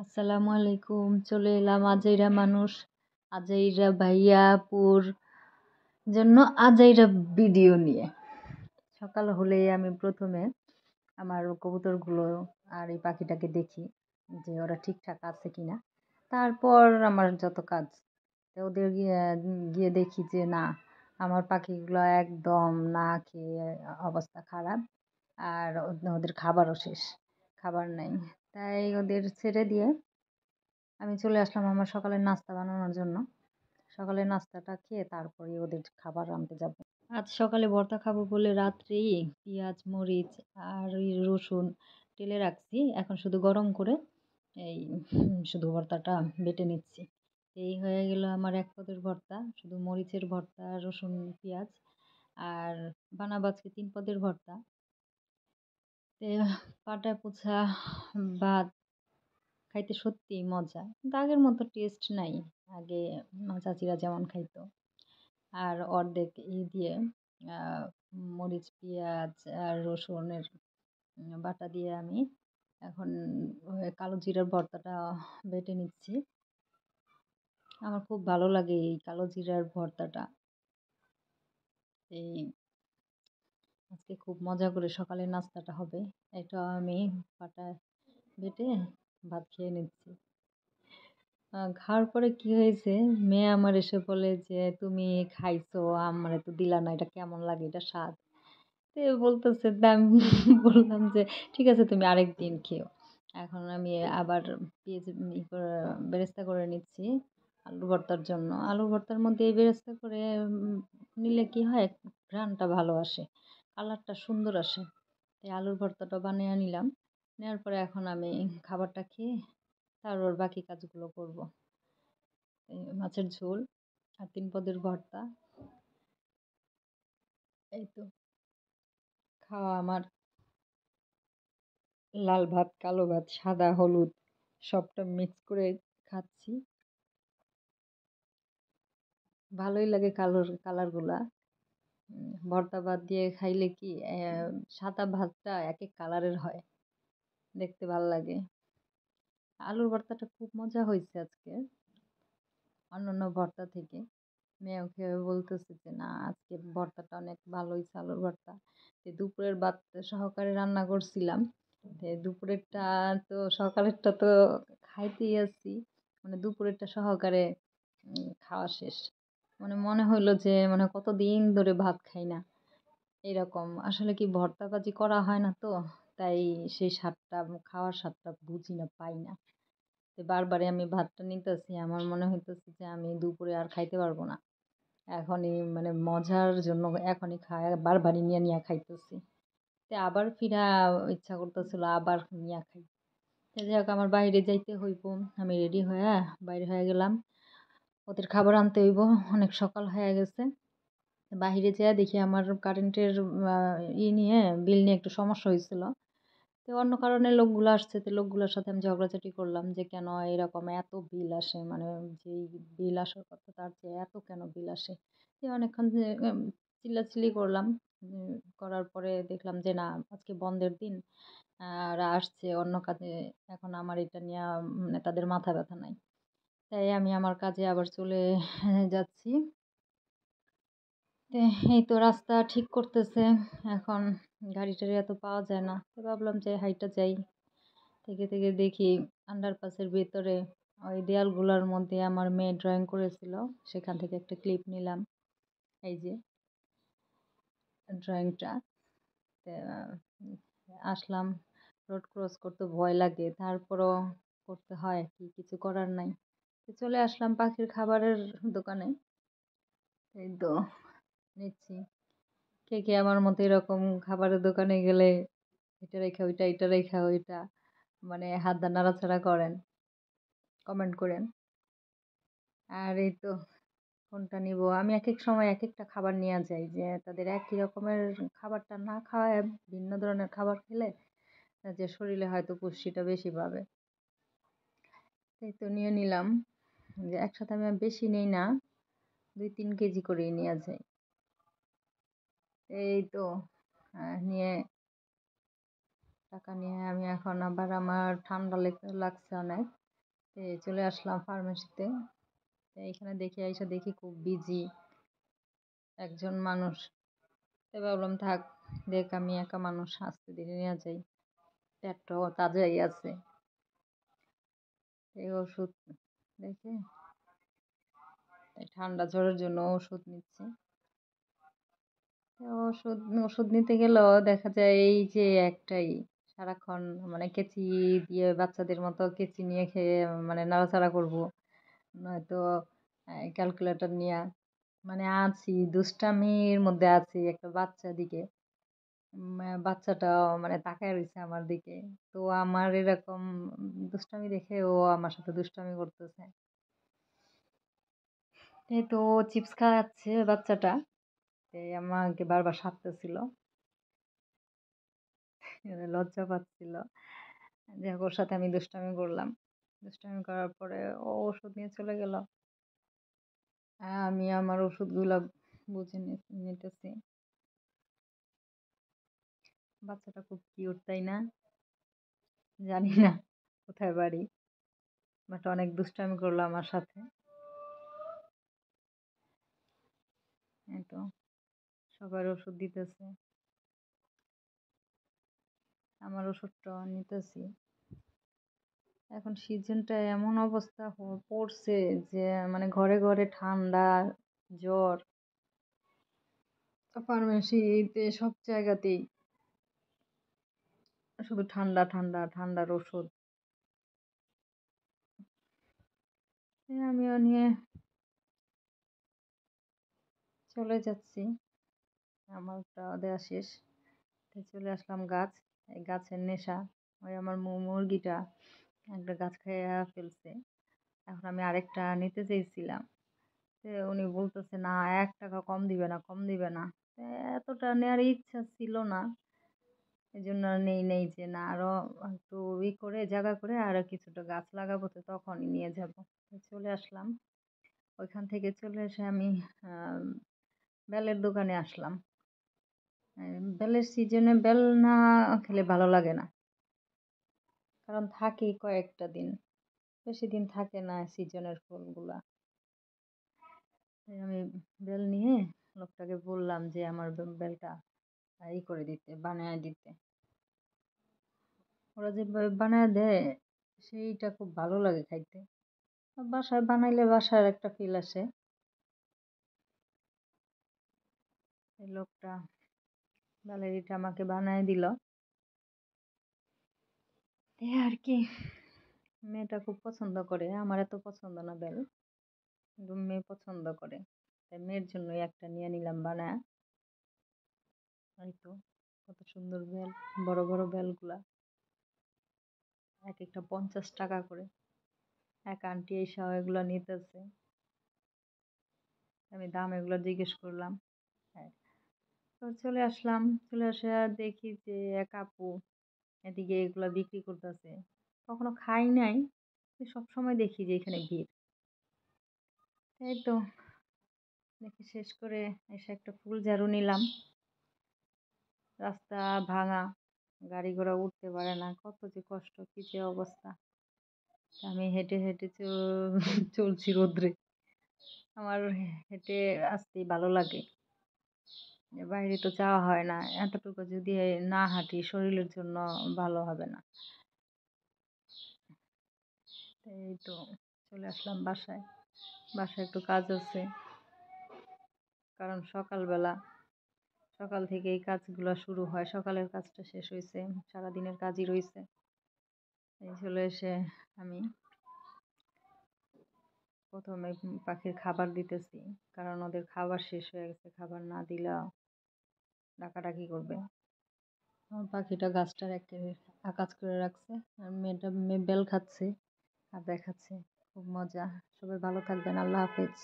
আসসালামু আলাইকুম। চলে এলাম আজাইরা মানুষ, আজাইরা ভাইয়া আপুর জন্য আজাইরা ভিডিও নিয়ে। সকাল হলেই আমি প্রথমে আমার কবুতরগুলো আর এই পাখিটাকে দেখি যে ওরা ঠিকঠাক আছে কিনা। তারপর আমার যত কাজ, তো ওদের গিয়ে গিয়ে দেখি যে না, আমার পাখিগুলো একদম না খেয়ে অবস্থা খারাপ, আর ওদের খাবারও শেষ, খাবার নাই। তাই ওদের ছেড়ে দিয়ে আমি চলে আসলাম আমার সকালের নাস্তা বানানোর জন্য। সকালের নাস্তাটা খেয়ে তারপরে ওদের খাবার আনতে যাব। আজ সকালে ভর্তা খাবো বলে রাত্রেই পেঁয়াজ মরিচ আর ওই রসুন টেলে রাখছি, এখন শুধু গরম করে এই শুধু ভর্তাটা বেটে নিচ্ছি। এই হয়ে গেল আমার এক পদের ভর্তা, শুধু মরিচের ভর্তা, রসুন পেঁয়াজ। আর বানাবো আজকে 3 পদের ভর্তা। পাটা পোছা ভাত খাইতে সত্যিই মজা, কিন্তু আগের মতো টেস্ট নাই। আগে চাচিরা যেমন খাইতো, আর অর্ধেক দিয়ে আহ, মরিচ পেঁয়াজ আর রসুনের বাটা দিয়ে আমি এখন কালো জিরার ভর্তাটা বেটে নিচ্ছি। আমার খুব ভালো লাগে এই কালো জিরার ভর্তাটা। এই আজকে খুব মজা করে সকালের নাস্তাটা হবে। এটা আমি পাটা বেটে ভাত খেয়ে নিচ্ছি। খাওয়ার পরে কি হয়েছে, মেয়ে আমার এসে বলে যে তুমি খাইছো, আমারে তো দিলা না, এটা কেমন লাগে, এটা স্বাদ। তো বলতেছে, তা আমি বললাম যে ঠিক আছে, তুমি আরেক দিন খেও। এখন আমি আবার পেঁয়াজ বেরেস্তা করে নিচ্ছি আলু ভর্তার জন্য। আলু ভর্তার মধ্যে এই বেরেস্তা করে নিলে কি হয়, ঘ্রাণটা ভালো আসে, কালারটা সুন্দর আসে। তাই আলুর ভর্তাটা বানিয়ে নিলাম। নেওয়ার পরে এখন আমি খাবারটা খেয়ে তারপর বাকি কাজগুলো করব। এই মাছের ঝোল আর 3 পদের ভর্তা, এই তো খাওয়া আমার। লাল ভাত, কালো ভাত, সাদা হলুদ সবটা মিক্স করে খাচ্ছি। ভালোই লাগে কালারগুলা। ভর্তা ভাত দিয়ে খাইলে কি সাদা ভাতটা এক এক কালারের হয়, দেখতে ভালো লাগে। আলুর ভর্তাটা খুব মজা হয়েছে আজকে অন্যান্য ভর্তা থেকে। মেয়েও খেয়ে বলতেছে যে না, আজকে ভর্তাটা অনেক ভালো হয়েছে আলুর ভর্তা। দুপুরের ভাত সহকারে রান্না করছিলাম। দুপুরেরটা তো সকালেরটা তো খাইতেই আছি, মানে দুপুরেরটা সহকারে খাওয়া শেষ। মানে মনে হইলো যে মানে কতদিন ধরে ভাত খাই না, এরকম। আসলে কি ভর্তা ভাজি করা হয় না তো, তাই সেই স্বাদটা, খাওয়ার স্বাদটা বুঝি না, পাই না। তো বারবারই আমি ভাতটা নিতেছি, আমার মনে হইতেছে যে আমি দুপুরে আর খাইতে পারবো না। এখনই মানে মজার জন্য এখনই বারবারই নিয়ে নিয়ে খাইতেছি। তো আবার ফিরা ইচ্ছা করতেছিল, আবার নিয়ে খাই। তো যাই হোক, আমার বাইরে যাইতে হইব। আমি রেডি হয়ে বাইরে হয়ে গেলাম, ওদের খাবার আনতে হইব, অনেক সকাল হয়ে গেছে। বাহিরে যেয়ে দেখি আমার কারেন্টের নিয়ে বিল নিয়ে একটু সমস্যা হয়েছিল। তো অন্য কারণে লোকগুলো আসছে, তো লোকগুলোর সাথে আমি ঝগড়াঝাটি করলাম যে কেন এরকম এত বিল আসে, মানে যেই বিল আসার কথা তার চেয়ে এত কেন বিল আসে। তো অনেকক্ষণ যে চিল্লাচিল্লি করলাম। করার পরে দেখলাম যে না, আজকে বন্ধের দিন, ওরা আসছে অন্য কাজে, এখন আমার এটা নিয়ে মানে তাদের মাথা ব্যথা নাই। তাই আমি আমার কাজে আবার চলে যাচ্ছি। তো এই তো রাস্তা ঠিক করতেছে এখন, গাড়ি টাড়ি এত পাওয়া যায় না, তো ভাবলাম যে হাইটা যাই। থেকে থেকে দেখি আন্ডারপাসের ভেতরে ওই দেয়ালগুলোর মধ্যে আমার মেয়ে ড্রয়িং করেছিল, সেখান থেকে একটা ক্লিপ নিলাম। এই যে ড্রয়িংটা। তো আসলাম, রোড ক্রস করতে ভয় লাগে, তারপরও করতে হয়, কি কিছু করার নাই। তো চলে আসলাম পাখির খাবারের দোকানে। এই তো নিচ্ছি। কে কে আমার মতো এরকম খাবারের দোকানে গেলে এটা রেখা ওইটা, এটা রেখা ওইটা, মানে হাত দা নাড়াচাড়া করেন, কমেন্ট করেন। আর এই তো কোনটা নিব, আমি এক এক সময় এক একটা খাবার নিয়ে যাই, যে তাদের একই রকমের খাবারটা না খাওয়ায় ভিন্ন ধরনের খাবার খেলে যে শরীরে হয়তো পুষ্টিটা বেশি পাবে। এই তো নিয়ে নিলাম, যে একসাথে আমি বেশি নেই না, 2-3 কেজি করেই নিয়ে যাই। এই তো নিয়ে টাকা নিয়ে আমি এখন আবার, আমার ঠান্ডা লাগছে অনেক, চলে আসলাম ফার্মেসিতে। এখানে দেখি খুব বিজি একজন মানুষ। ভাবলাম থাক, দেখ আমি একা মানুষ, আস্তে ধীরে নিয়ে যাই, পেটটাও তাজাই আছে। এই ওষুধ দেখে ঠান্ডা জ্বরের জন্য ওষুধ নিচ্ছি। ওষুধ ওষুধ নিতে গেলেও দেখা যায় এই যে একটাই সারাক্ষণ মানে কেচি দিয়ে বাচ্চাদের মতো কেচি নিয়ে খেয়ে মানে নাড়াচাড়া করব, নয়তো ক্যালকুলেটর নিয়ে মানে আছি দুষ্টামির মধ্যে আছি একটা বাচ্চা দিকে। বাচ্চাটা মানে তাকায় রয়েছে আমার দিকে। তো আমার এরকম দুষ্টামি দেখে ও আমার সাথে দুষ্টামি করতেছে। এই তো চিপস খাওয়াচ্ছে বাচ্চাটা, আমাকে বারবার সাধতেছিল, লজ্জা পাচ্ছিল যে ওর সাথে আমি দুষ্টামি করলাম। দুষ্টামি করার পরে ও ওষুধ নিয়ে চলে গেল। আমি আমার ওষুধগুলো বুঝে নিতেছি। বাচ্চাটা খুব কিউট, তাই না? জানি না কোথায় বাড়ি, বাট অনেক দুষ্টামি করলো আমার সাথে। এই তো সবার ওষুধ দিতেছে, আমার ওষুধটা নিতেছি। এখন সিজনটা এমন অবস্থা পড়ছে যে মানে ঘরে ঘরে ঠান্ডা জ্বর, ফার্মেসিতে সব জায়গাতেই শুধু ঠান্ডা ঠান্ডা ঠান্ডার ওষুধ। আমিও নিয়ে চলে যাচ্ছি, আমারটা দেওয়া শেষ। চলে আসলাম গাছ, এই গাছের নেশা। ওই আমার মুরগিটা একটা গাছ খেয়ে ফেলছে। এখন আমি আরেকটা নিতে চেয়েছিলাম, উনি বলতেছে না 1 টাকা কম দিবে না, কম দিবে না। এতটা নেওয়ার ইচ্ছা ছিল না, এই জন্য নেই যে না আরো একটু করে জায়গা করে আরো কিছুটা গাছ লাগাবো, তো তখনই নিয়ে যাব। চলে আসলাম, ওইখান থেকে চলে এসে আমি বেলের দোকানে আসলাম। বেলের সিজনে বেল না খেলে ভালো লাগে না, কারণ থাকে কয়েকটা দিন, বেশি দিন থাকে না সিজনের ফলগুলা। আমি বেল নিয়ে লোকটাকে বললাম যে আমার বেলটা করে দিতে, বানায় দিতে। ওরা যেভাবে বানায় দেয় সেইটা খুব ভালো লাগে খাইতে। বাসায় বানাইলে বাসার একটা ফিল আসে। এই লোকটা বেলেরিটা আমাকে বানায় দিল। আর কি, মেয়েটা খুব পছন্দ করে, আমার এত পছন্দ না বেল, কিন্তু মেয়ে পছন্দ করে, তাই মেয়ের জন্যই একটা নিয়ে নিলাম বানায়। এই তো কত সুন্দর বেল, বড় বড় বেলগুলা, এক একটা 50 টাকা করে। এক আন্টি এসে এগুলো নিতেছে, আমি দাম এগুলো জিজ্ঞেস করলাম। হ্যাঁ, তো চলে আসলাম, চলে আসে দেখি যে এক আপু এদিকে এগুলো বিক্রি করতেছে। কখনো খাই নাই, সব সময় দেখি যে এখানে ভিড়। এই তো দেখি শেষ করে এসে একটা ফুল ঝাড়ু নিলাম। রাস্তা ভাঙা, গাড়ি ঘোড়া উঠতে পারে না, কত যে কষ্ট, কি যে অবস্থা। আমি হেঁটে হেঁটে চলছি রোদ্রে। আমার হেঁটে আসতেই ভালো লাগে, বাইরে তো যাওয়া হয় না, এতটুকু যদি না হাঁটি শরীরের জন্য ভালো হবে না। এই তো চলে আসলাম বাসায়, বাসায় একটু কাজ আছে, কারণ সকাল থেকে এই কাজগুলো শুরু হয়, সকালের কাজটা শেষ হয়েছে, সারাদিনের কাজই রয়েছে। এই চলে এসে আমি প্রথমে পাখির খাবার দিতেছি, কারণ ওদের খাবার শেষ হয়ে গেছে, খাবার না দিলে ডাকাডাকি করবে। আমার পাখিটা গাছটার আকাজ করে রাখছে, আর মেয়ে বেল খাচ্ছে আর দেখাচ্ছে, খুব মজা। সবাই ভালো থাকবেন, আল্লাহ হাফেজ।